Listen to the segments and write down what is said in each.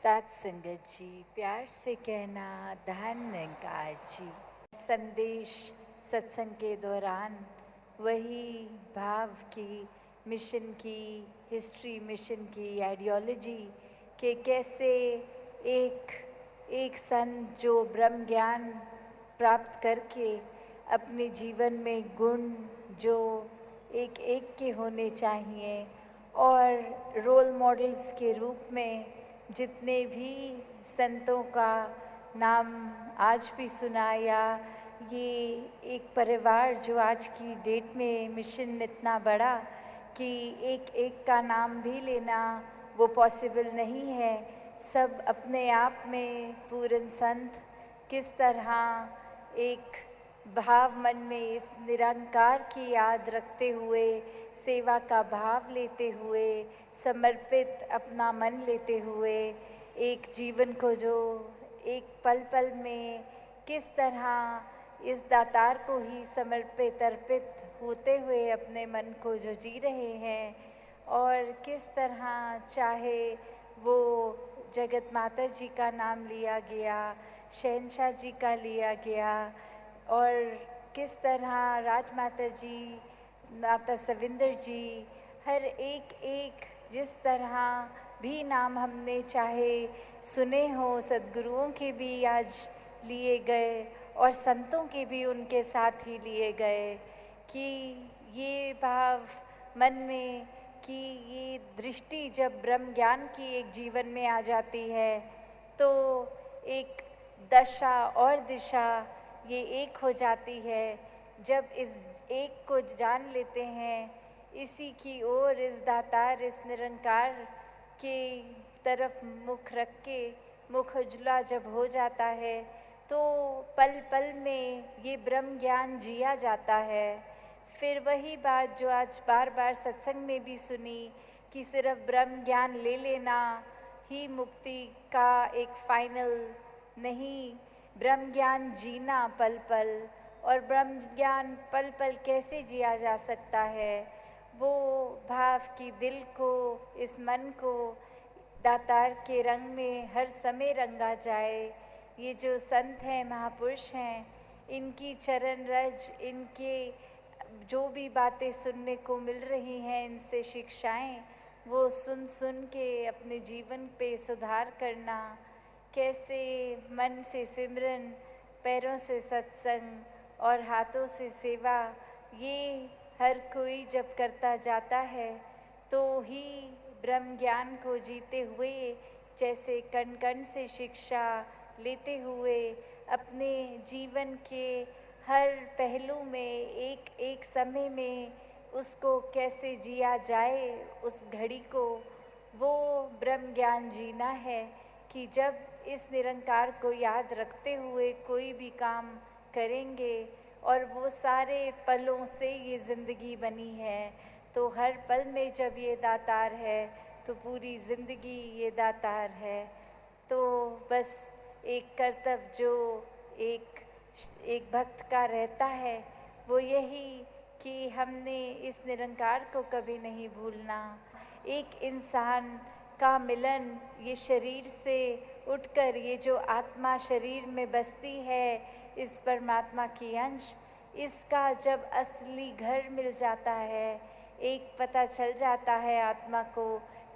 साथ संगत जी, प्यार से कहना धन्यकार जी। संदेश सत्संग के दौरान वही भाव की, मिशन की हिस्ट्री, मिशन की आइडियोलॉजी के कैसे एक एक संत जो ब्रह्म ज्ञान प्राप्त करके अपने जीवन में गुण जो एक एक के होने चाहिए और रोल मॉडल्स के रूप में जितने भी संतों का नाम आज भी सुनाया, ये एक परिवार जो आज की डेट में मिशन इतना बड़ा कि एक एक का नाम भी लेना वो पॉसिबल नहीं है। सब अपने आप में पूर्ण संत किस तरह एक भाव मन में इस निरंकार की याद रखते हुए, सेवा का भाव लेते हुए, समर्पित अपना मन लेते हुए एक जीवन को जो एक पल पल में किस तरह इस दातार को ही समर्पित अर्पित होते हुए अपने मन को जो जी रहे हैं, और किस तरह चाहे वो जगत माता जी का नाम लिया गया, शहंशाह जी का लिया गया, और किस तरह राजमाता जी, माता सविंदर जी, हर एक एक जिस तरह भी नाम हमने चाहे सुने हो, सद्गुरुओं के भी आज लिए गए और संतों के भी उनके साथ ही लिए गए, कि ये भाव मन में कि ये दृष्टि जब ब्रह्म ज्ञान की एक जीवन में आ जाती है तो एक दशा और दिशा ये एक हो जाती है। जब इस एक को जान लेते हैं, इसी की ओर, इस दातार, इस निरंकार के तरफ मुख रख के मुख उजला जब हो जाता है तो पल पल में ये ब्रह्म ज्ञान जिया जाता है। फिर वही बात जो आज बार बार सत्संग में भी सुनी कि सिर्फ ब्रह्म ज्ञान ले लेना ही मुक्ति का एक फाइनल नहीं, ब्रह्म ज्ञान जीना पल पल, और ब्रह्म ज्ञान पल पल कैसे जिया जा सकता है, वो भाव की दिल को, इस मन को दातार के रंग में हर समय रंगा जाए। ये जो संत हैं, महापुरुष हैं, इनकी चरण रज, इनके जो भी बातें सुनने को मिल रही हैं, इनसे शिक्षाएं, वो सुन सुन के अपने जीवन पे सुधार करना, कैसे मन से सिमरन, पैरों से सत्संग और हाथों से सेवा, ये हर कोई जब करता जाता है तो ही ब्रह्म ज्ञान को जीते हुए, जैसे कण कण से शिक्षा लेते हुए अपने जीवन के हर पहलू में एक एक समय में उसको कैसे जिया जाए, उस घड़ी को, वो ब्रह्म ज्ञान जीना है। कि जब इस निरंकार को याद रखते हुए कोई भी काम करेंगे, और वो सारे पलों से ये ज़िंदगी बनी है, तो हर पल में जब ये दातार है तो पूरी ज़िंदगी ये दातार है। तो बस एक कर्तव्य जो एक भक्त का रहता है वो यही कि हमने इस निरंकार को कभी नहीं भूलना। एक इंसान का मिलन, ये शरीर से उठकर ये जो आत्मा शरीर में बसती है, इस परमात्मा की अंश, इसका जब असली घर मिल जाता है, एक पता चल जाता है आत्मा को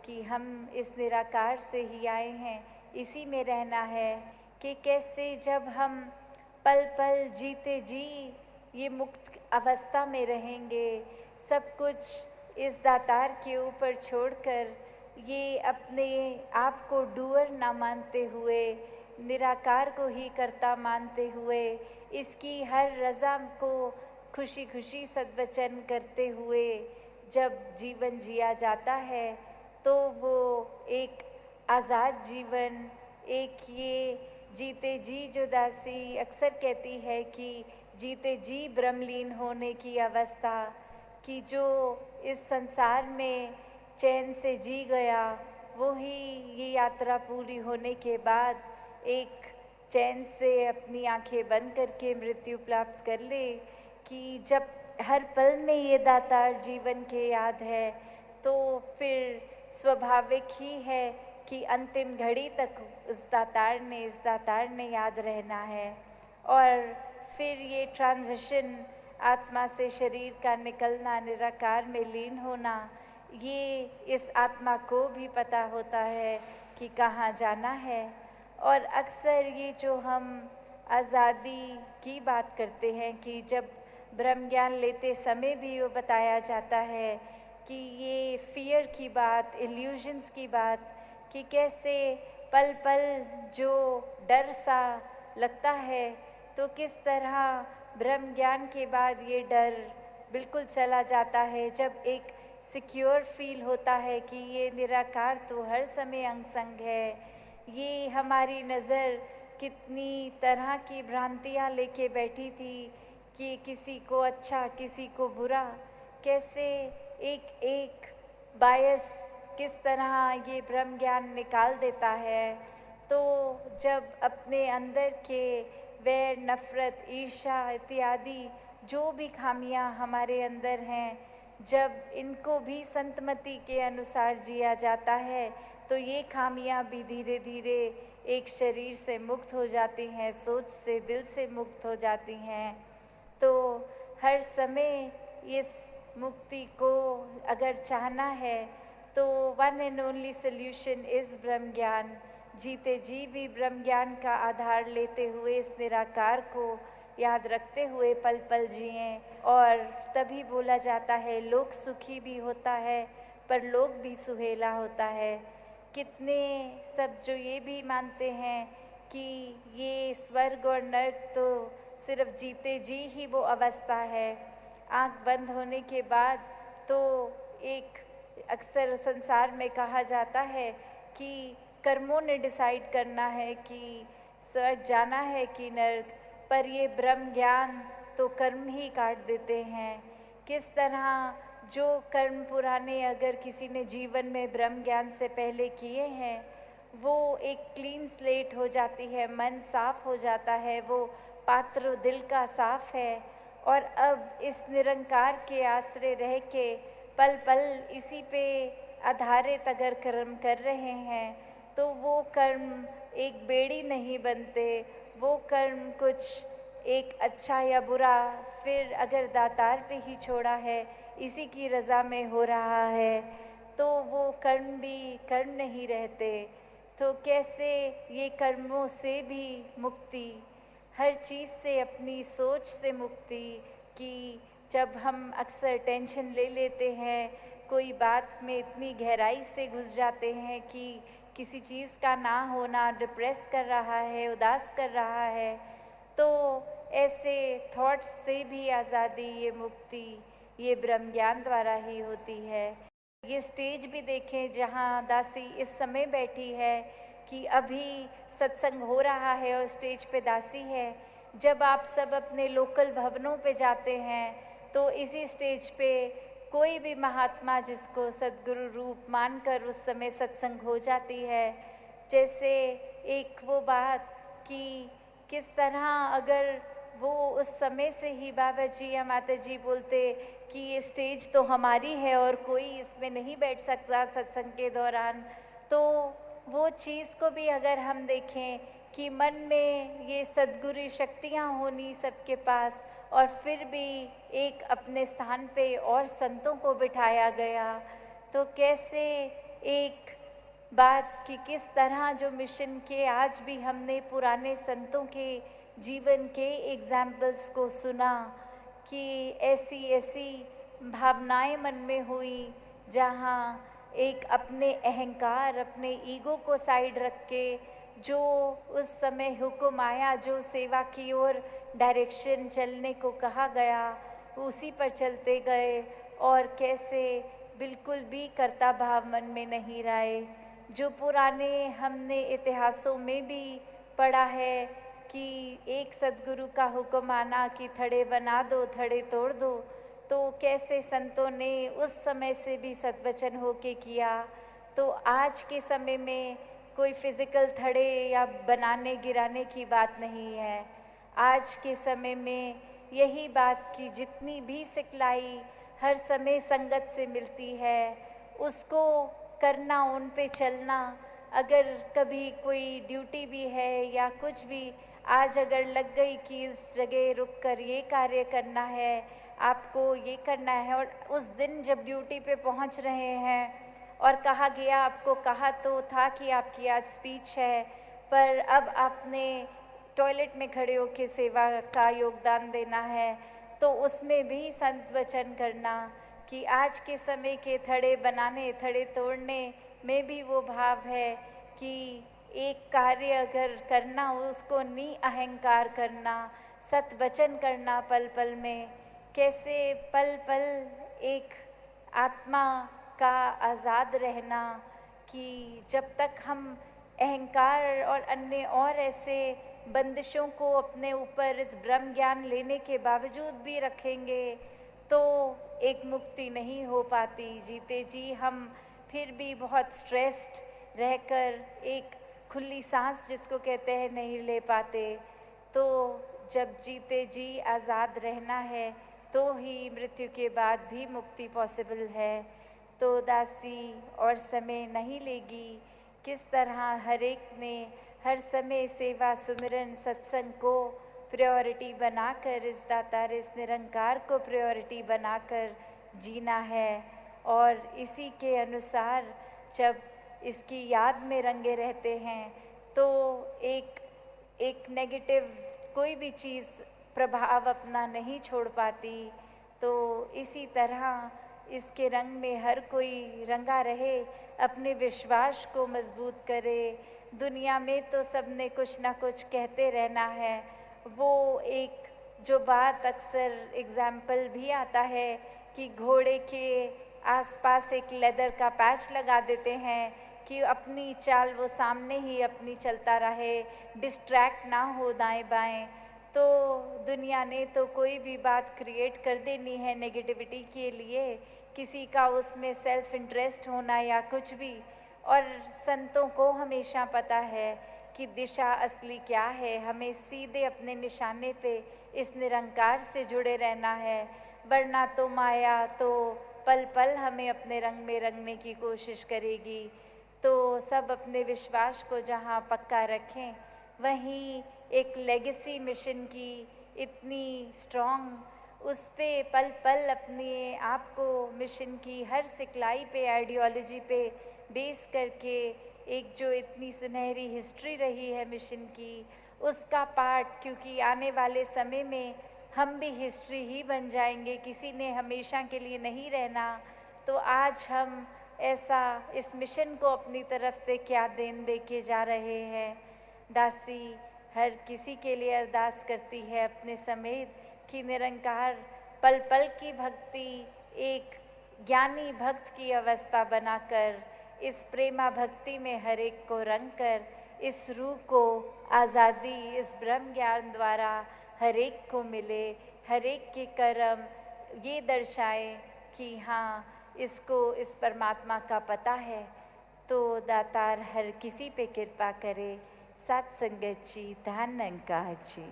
कि हम इस निराकार से ही आए हैं, इसी में रहना है, कि कैसे जब हम पल पल जीते जी ये मुक्त अवस्था में रहेंगे, सब कुछ इस दातार के ऊपर छोड़कर, ये अपने आप को डूअर ना मानते हुए, निराकार को ही कर्ता मानते हुए, इसकी हर रज़ा को खुशी खुशी सद्वचन करते हुए जब जीवन जिया जाता है तो वो एक आज़ाद जीवन, एक ये जीते जी जो दासी अक्सर कहती है कि जीते जी ब्रह्मलीन होने की अवस्था, कि जो इस संसार में चैन से जी गया वो ही ये यात्रा पूरी होने के बाद एक चैन से अपनी आंखें बंद करके मृत्यु प्राप्त कर ले। कि जब हर पल में ये दातार जीवन के याद है तो फिर स्वाभाविक ही है कि अंतिम घड़ी तक इस दातार ने याद रहना है। और फिर ये ट्रांजिशन, आत्मा से शरीर का निकलना, निराकार में लीन होना, ये इस आत्मा को भी पता होता है कि कहाँ जाना है। और अक्सर ये जो हम आज़ादी की बात करते हैं कि जब ब्रह्म ज्ञान लेते समय भी वो बताया जाता है कि ये फियर की बात, इल्यूजन्स की बात, कि कैसे पल पल जो डर सा लगता है तो किस तरह ब्रह्म ज्ञान के बाद ये डर बिल्कुल चला जाता है, जब एक सिक्योर फील होता है कि ये निराकार तो हर समय अंग संग है। ये हमारी नज़र कितनी तरह की भ्रांतियाँ लेके बैठी थी कि किसी को अच्छा किसी को बुरा, कैसे एक एक बायस किस तरह ये ब्रह्म ज्ञान निकाल देता है। तो जब अपने अंदर के वैर, नफ़रत, ईर्ष्या इत्यादि जो भी खामियां हमारे अंदर हैं, जब इनको भी संतमति के अनुसार जिया जाता है तो ये खामियां भी धीरे धीरे एक शरीर से मुक्त हो जाती हैं, सोच से, दिल से मुक्त हो जाती हैं। तो हर समय इस मुक्ति को अगर चाहना है तो one and only solution is ब्रह्म ज्ञान। जीते जी भी ब्रह्म ज्ञान का आधार लेते हुए इस निराकार को याद रखते हुए पल पल जिएं। और तभी बोला जाता है लोक सुखी भी होता है पर लोक भी सुहेला होता है। कितने सब जो ये भी मानते हैं कि ये स्वर्ग और नर्क तो सिर्फ जीते जी ही वो अवस्था है, आँख बंद होने के बाद तो एक अक्सर संसार में कहा जाता है कि कर्मों ने डिसाइड करना है कि स्वर्ग जाना है कि नर्क, पर ये ब्रह्म ज्ञान तो कर्म ही काट देते हैं। किस तरह जो कर्म पुराने अगर किसी ने जीवन में ब्रह्म ज्ञान से पहले किए हैं वो एक क्लीन स्लेट हो जाती है, मन साफ हो जाता है, वो पात्र दिल का साफ है। और अब इस निरंकार के आश्रय रह के पल पल इसी पे आधारित अगर कर्म कर रहे हैं तो वो कर्म एक बेड़ी नहीं बनते, वो कर्म कुछ एक अच्छा या बुरा फिर अगर दातार पे ही छोड़ा है, इसी की रज़ा में हो रहा है तो वो कर्म भी कर्म नहीं रहते। तो कैसे ये कर्मों से भी मुक्ति, हर चीज़ से अपनी सोच से मुक्ति, कि जब हम अक्सर टेंशन ले लेते हैं, कोई बात में इतनी गहराई से घुस जाते हैं कि किसी चीज़ का ना होना डिप्रेस कर रहा है, उदास कर रहा है, तो ऐसे थॉट्स से भी आज़ादी, ये मुक्ति, ये ब्रह्म ज्ञान द्वारा ही होती है। ये स्टेज भी देखें जहाँ दासी इस समय बैठी है कि अभी सत्संग हो रहा है और स्टेज पे दासी है। जब आप सब अपने लोकल भवनों पे जाते हैं तो इसी स्टेज पे कोई भी महात्मा जिसको सद्गुरु रूप मानकर उस समय सत्संग हो जाती है। जैसे एक वो बात कि किस तरह अगर वो उस समय से ही बाबा जी या माता जी बोलते कि ये स्टेज तो हमारी है और कोई इसमें नहीं बैठ सकता सत्संग के दौरान, तो वो चीज़ को भी अगर हम देखें कि मन में ये सद्गुरु शक्तियाँ होनी सबके पास और फिर भी एक अपने स्थान पे और संतों को बिठाया गया, तो कैसे एक बात कि किस तरह जो मिशन के आज भी हमने पुराने संतों के जीवन के एग्जाम्पल्स को सुना कि ऐसी ऐसी भावनाएं मन में हुई जहाँ एक अपने अहंकार, अपने ईगो को साइड रख के जो उस समय हुक्म आया, जो सेवा की ओर डायरेक्शन चलने को कहा गया, उसी पर चलते गए और कैसे बिल्कुल भी कर्ता भाव मन में नहीं रहे। जो पुराने हमने इतिहासों में भी पढ़ा है कि एक सद्गुरु का हुक्म आना कि थड़े बना दो, थड़े तोड़ दो, तो कैसे संतों ने उस समय से भी सद्वचन होके किया। तो आज के समय में कोई फिज़िकल थड़े या बनाने गिराने की बात नहीं है। आज के समय में यही बात कि जितनी भी सिखलाई हर समय संगत से मिलती है उसको करना, उन पे चलना, अगर कभी कोई ड्यूटी भी है या कुछ भी आज अगर लग गई कि इस जगह रुक कर ये कार्य करना है, आपको ये करना है, और उस दिन जब ड्यूटी पे पहुंच रहे हैं और कहा गया, आपको कहा तो था कि आपकी आज स्पीच है, पर अब आपने टॉयलेट में खड़े होकर सेवा का योगदान देना है, तो उसमें भी संत वचन करना कि आज के समय के थड़े बनाने, थड़े तोड़ने में भी वो भाव है कि एक कार्य अगर करना हो उसको नि अहंकार करना, सत वचन करना पल पल में, कैसे पल पल एक आत्मा का आज़ाद रहना कि जब तक हम अहंकार और अन्य और ऐसे बंदिशों को अपने ऊपर इस ब्रह्म ज्ञान लेने के बावजूद भी रखेंगे तो एक मुक्ति नहीं हो पाती। जीते जी हम फिर भी बहुत स्ट्रेस्ड रहकर एक खुली सांस जिसको कहते हैं नहीं ले पाते। तो जब जीते जी आज़ाद रहना है तो ही मृत्यु के बाद भी मुक्ति पॉसिबल है। तो दासी और समय नहीं लेगी, किस तरह हर एक ने हर समय सेवा सुमिरन सत्संग को प्रायोरिटी बनाकर, इस दातार इस निरंकार को प्रायोरिटी बनाकर जीना है। और इसी के अनुसार जब इसकी याद में रंगे रहते हैं तो एक नेगेटिव कोई भी चीज़ प्रभाव अपना नहीं छोड़ पाती। तो इसी तरह इसके रंग में हर कोई रंगा रहे, अपने विश्वास को मजबूत करे। दुनिया में तो सबने कुछ ना कुछ कहते रहना है। वो एक जो बात अक्सर एग्जाम्पल भी आता है कि घोड़े के आसपास एक लेदर का पैच लगा देते हैं कि अपनी चाल वो सामने ही अपनी चलता रहे, डिस्ट्रैक्ट ना हो दाएं बाएं। तो दुनिया ने तो कोई भी बात क्रिएट कर देनी है नेगेटिविटी के लिए, किसी का उसमें सेल्फ इंटरेस्ट होना या कुछ भी। और संतों को हमेशा पता है कि दिशा असली क्या है, हमें सीधे अपने निशाने पे इस निरंकार से जुड़े रहना है, वरना तो माया तो पल पल हमें अपने रंग में रंगने की कोशिश करेगी। तो सब अपने विश्वास को जहाँ पक्का रखें, वहीं एक लेगेसी मिशन की इतनी स्ट्रॉन्ग, उस पे पल पल अपने आप को मिशन की हर सिखलाई पे, आइडियोलॉजी पे बेस करके एक जो इतनी सुनहरी हिस्ट्री रही है मिशन की, उसका पार्ट, क्योंकि आने वाले समय में हम भी हिस्ट्री ही बन जाएंगे, किसी ने हमेशा के लिए नहीं रहना। तो आज हम ऐसा इस मिशन को अपनी तरफ से क्या देन दे के जा रहे हैं। दासी हर किसी के लिए अरदास करती है अपने समेत कि निरंकार पल पल की भक्ति एक ज्ञानी भक्त की अवस्था बनाकर, इस प्रेमा भक्ति में हर एक को रंग कर, इस रूह को आज़ादी इस ब्रह्म ज्ञान द्वारा हर एक को मिले, हर एक के कर्म ये दर्शाएं कि हाँ इसको इस परमात्मा का पता है। तो दातार हर किसी पे कृपा करे। सत्संगत जी, धन अंकार जी।